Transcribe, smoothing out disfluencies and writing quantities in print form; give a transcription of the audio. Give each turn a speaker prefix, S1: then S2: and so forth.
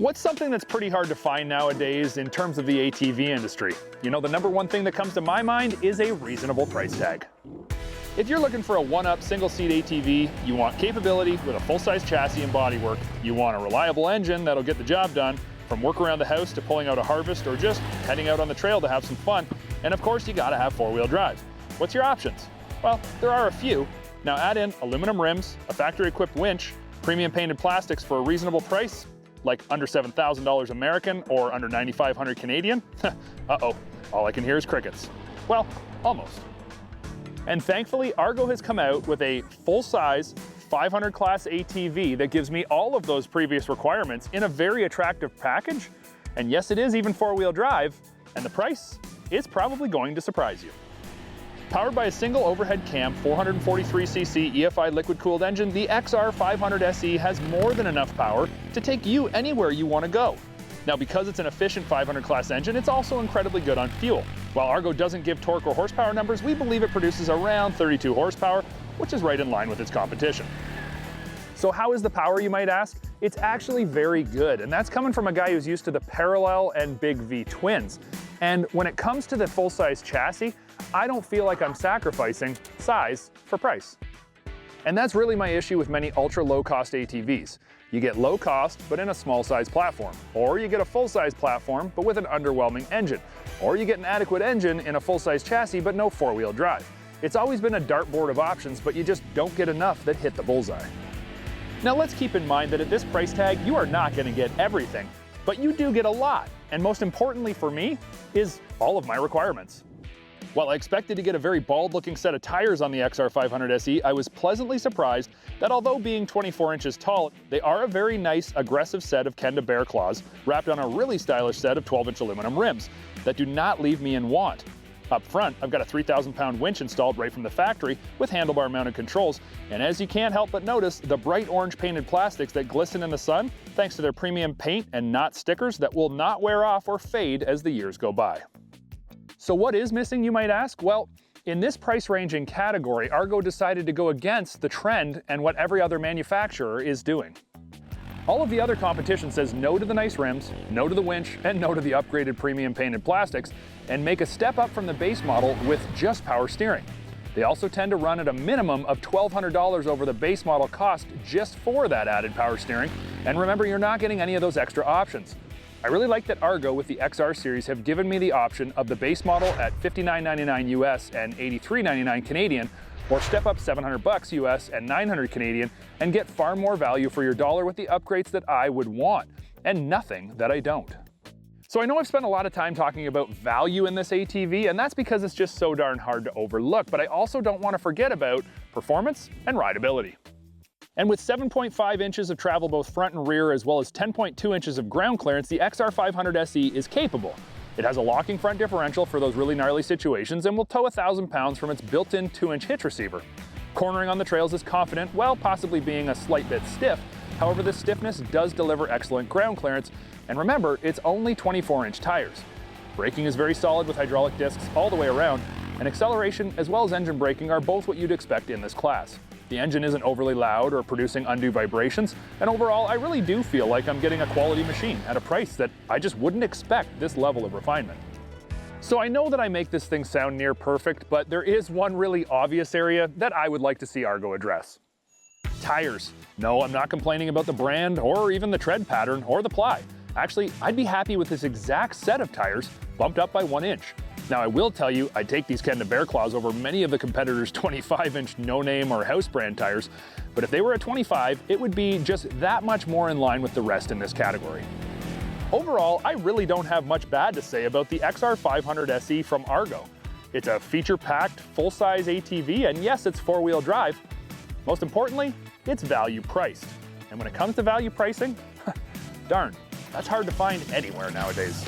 S1: What's something that's pretty hard to find nowadays in terms of the ATV industry? You know, the number one thing that comes to my mind is a reasonable price tag. If you're looking for a one-up single-seat ATV, you want capability with a full-size chassis and bodywork, you want a reliable engine that'll get the job done, from work around the house to pulling out a harvest or just heading out on the trail to have some fun, and of course you gotta have four-wheel drive. What's your options? Well, there are a few. Now add in aluminum rims, a factory-equipped winch, premium painted plastics for a reasonable price, like under $7,000 American or under $9,500 Canadian. Uh-oh, all I can hear is crickets. Well, almost. And thankfully, Argo has come out with a full-size 500 class ATV that gives me all of those previous requirements in a very attractive package. And yes, it is even four-wheel drive, and the price is probably going to surprise you. Powered by a single overhead cam 443cc EFI liquid-cooled engine, the XR500 SE has more than enough power to take you anywhere you want to go. Now, because it's an efficient 500 class engine, it's also incredibly good on fuel. While Argo doesn't give torque or horsepower numbers, we believe it produces around 32 horsepower, which is right in line with its competition. So how is the power, you might ask? It's actually very good, and that's coming from a guy who's used to the Parallel and Big V twins. And when it comes to the full-size chassis, I don't feel like I'm sacrificing size for price. And that's really my issue with many ultra low-cost ATVs. You get low cost, but in a small size platform. Or you get a full-size platform, but with an underwhelming engine. Or you get an adequate engine in a full-size chassis, but no four-wheel drive. It's always been a dartboard of options, but you just don't get enough that hit the bullseye. Now let's keep in mind that at this price tag, you are not going to get everything, but you do get a lot. And most importantly for me, is all of my requirements. While I expected to get a very bald-looking set of tires on the XR500 SE, I was pleasantly surprised that although being 24 inches tall, they are a very nice, aggressive set of Kenda bear claws wrapped on a really stylish set of 12-inch aluminum rims that do not leave me in want. Up front, I've got a 3,000-pound winch installed right from the factory with handlebar-mounted controls, and as you can't help but notice, the bright orange painted plastics that glisten in the sun, thanks to their premium paint and not stickers that will not wear off or fade as the years go by. So what is missing, you might ask? Well, in this price ranging category, Argo decided to go against the trend and what every other manufacturer is doing. All of the other competition says no to the nice rims, no to the winch, and no to the upgraded premium painted plastics, and make a step up from the base model with just power steering. They also tend to run at a minimum of $1,200 over the base model cost just for that added power steering, and remember, you're not getting any of those extra options. I really like that Argo with the XR series have given me the option of the base model at $59.99 US and $83.99 Canadian, or step up $700 US and $900 Canadian and get far more value for your dollar with the upgrades that I would want, and nothing that I don't. So I know I've spent a lot of time talking about value in this ATV, and that's because it's just so darn hard to overlook, but I also don't want to forget about performance and rideability. And with 7.5 inches of travel both front and rear, as well as 10.2 inches of ground clearance, the XR500 SE is capable. It has a locking front differential for those really gnarly situations and will tow 1,000 pounds from its built-in 2-inch hitch receiver. Cornering on the trails is confident, while possibly being a slight bit stiff. However, this stiffness does deliver excellent ground clearance, and remember, it's only 24-inch tires. Braking is very solid with hydraulic discs all the way around, and acceleration as well as engine braking are both what you'd expect in this class. The engine isn't overly loud or producing undue vibrations, and overall I really do feel like I'm getting a quality machine at a price that I just wouldn't expect this level of refinement. So I know that I make this thing sound near perfect, but there is one really obvious area that I would like to see Argo address. Tires. No, I'm not complaining about the brand or even the tread pattern or the ply. Actually, I'd be happy with this exact set of tires bumped up by 1 inch. Now I will tell you, I'd take these Kenda bear claws over many of the competitors' 25-inch no-name or house brand tires, but if they were a 25, it would be just that much more in line with the rest in this category. Overall, I really don't have much bad to say about the XR500 SE from Argo. It's a feature-packed, full-size ATV, and yes, it's four-wheel drive. Most importantly, it's value-priced. And when it comes to value pricing, darn, that's hard to find anywhere nowadays.